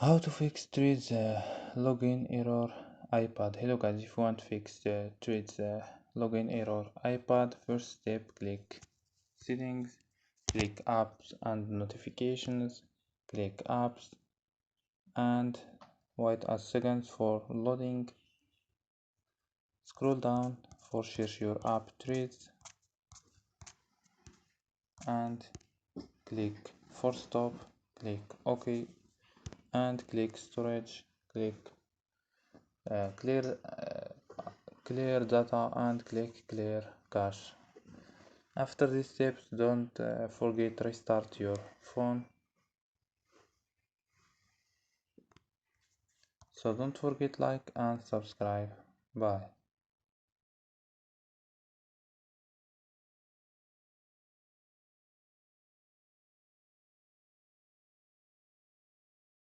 How to fix threads login error iPad. Hello guys, if you want to fix threads login error iPad, first step, click settings, click apps and notifications, click apps and wait a second for loading. Scroll down for search your app threads and click force stop, click OK and click storage, click clear data and click clear cache. After these steps, don't forget restart your phone. So don't forget like and subscribe. Bye.